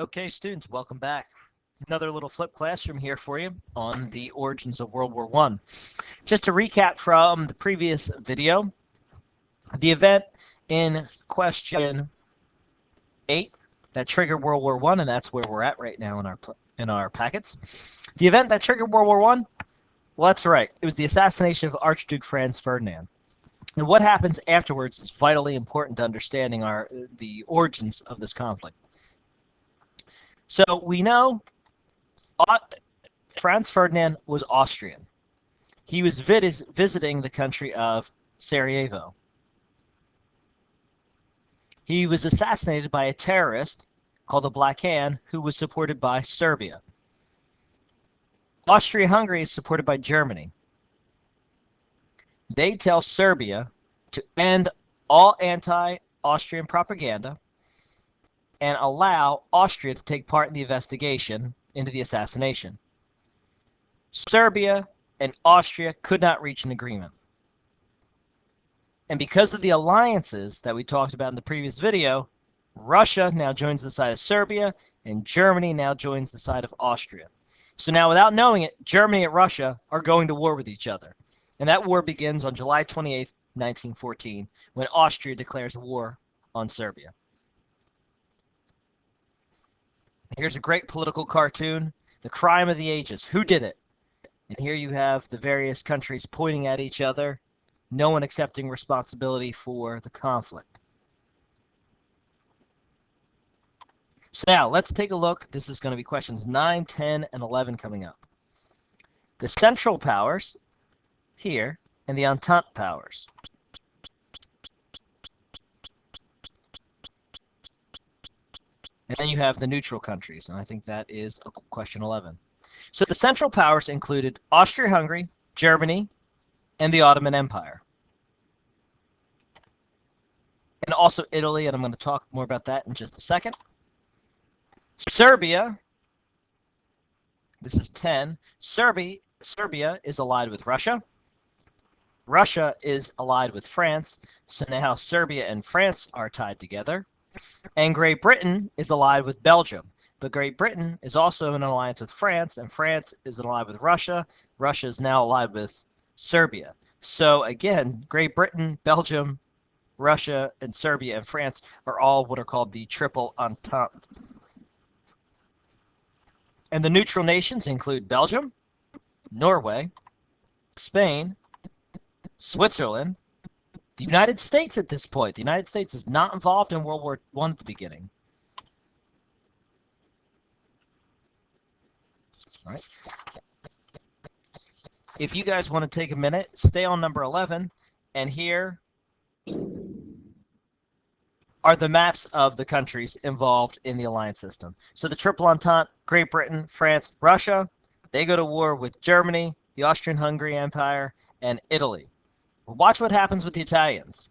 Okay, students, welcome back. Another little flip classroom here for you on the origins of World War I. Just to recap from the previous video, the event in question 8 that triggered World War I, and that's where we're at right now in our packets. The event that triggered World War I, well, that's right. It was the assassination of Archduke Franz Ferdinand. And what happens afterwards is vitally important to understanding the origins of this conflict. So we know Franz Ferdinand was Austrian. He was visiting the country of Sarajevo. He was assassinated by a terrorist called the Black Hand, who was supported by Serbia. Austria-Hungary is supported by Germany. They tell Serbia to end all anti-Austrian propaganda and allow Austria to take part in the investigation into the assassination. Serbia and Austria could not reach an agreement. And because of the alliances that we talked about in the previous video, Russia now joins the side of Serbia, and Germany now joins the side of Austria. So now, without knowing it, Germany and Russia are going to war with each other. And that war begins on July 28, 1914, when Austria declares war on Serbia. Here's a great political cartoon, The Crime of the Ages. Who did it? And here you have the various countries pointing at each other, no one accepting responsibility for the conflict. So now, let's take a look. This is going to be questions 9, 10, and 11 coming up. The Central Powers, here, and the Entente Powers. And then you have the neutral countries, and I think that is question 11. So the Central Powers included Austria-Hungary, Germany, and the Ottoman Empire. And also Italy, and I'm going to talk more about that in just a second. Serbia, this is 10. Serbia is allied with Russia. Russia is allied with France, so now Serbia and France are tied together. And Great Britain is allied with Belgium. But Great Britain is also in an alliance with France, and France is allied with Russia. Russia is now allied with Serbia. So again, Great Britain, Belgium, Russia, and Serbia and France are all what are called the Triple Entente. And the neutral nations include Belgium, Norway, Spain, Switzerland, the United States at this point. The United States is not involved in World War I at the beginning. All right. If you guys want to take a minute, stay on number 11, and here are the maps of the countries involved in the alliance system. So the Triple Entente, Great Britain, France, Russia, they go to war with Germany, the Austrian-Hungary Empire, and Italy. Watch what happens with the Italians.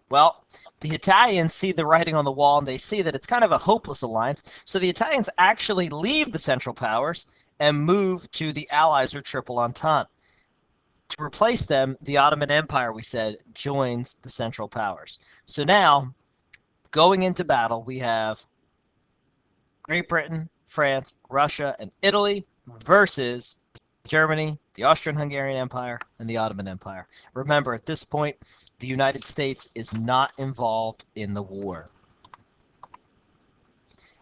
Well, the Italians see the writing on the wall, and they see that it's kind of a hopeless alliance, so the Italians actually leave the Central Powers and move to the Allies, or Triple Entente. To replace them, the Ottoman Empire, we said, joins the Central Powers. So now, going into battle, we have Great Britain, France, Russia, and Italy versus Germany, the Austrian-Hungarian Empire, and the Ottoman Empire. Remember, at this point, the United States is not involved in the war.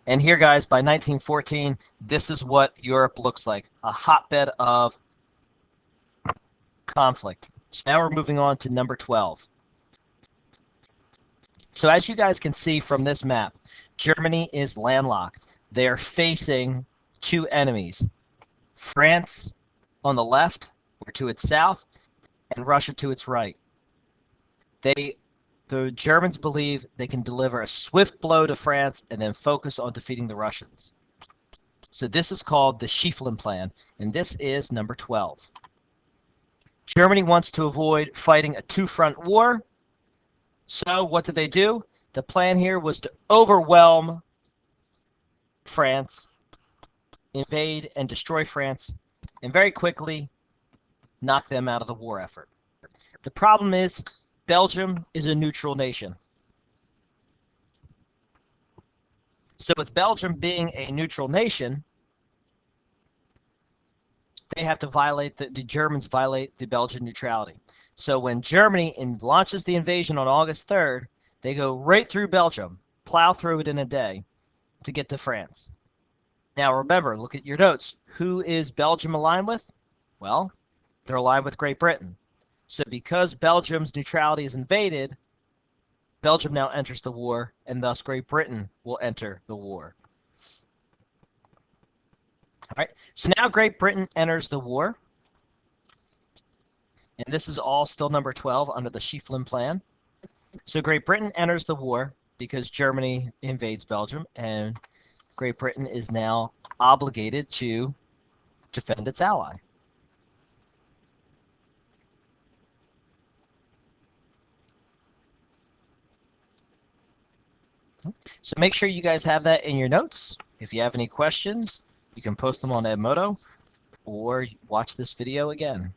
And here, guys, by 1914, this is what Europe looks like, a hotbed of conflict. So now we're moving on to number 12. So as you guys can see from this map, Germany is landlocked. They are facing two enemies, France on the left, or to its south, and Russia to its right. The Germans believe they can deliver a swift blow to France and then focus on defeating the Russians. So this is called the Schleffen plan, and this is number 12. Germany wants to avoid fighting a two-front war, so what did they do? The plan here was to overwhelm France, invade and destroy France, and very quickly knock them out of the war effort. The problem is Belgium is a neutral nation. So with Belgium being a neutral nation, they have to violate, the Germans violate the Belgian neutrality. So when Germany launches the invasion on August 3rd, they go right through Belgium, plow through it in a day to get to France. Now remember, look at your notes. Who is Belgium aligned with? Well, they're aligned with Great Britain. So because Belgium's neutrality is invaded, Belgium now enters the war, and thus Great Britain will enter the war. All right, so now Great Britain enters the war, and this is all still number 12 under the Schleffen plan. So Great Britain enters the war because Germany invades Belgium, and Great Britain is now obligated to defend its ally. So make sure you guys have that in your notes. If you have any questions, you can post them on Edmodo or watch this video again.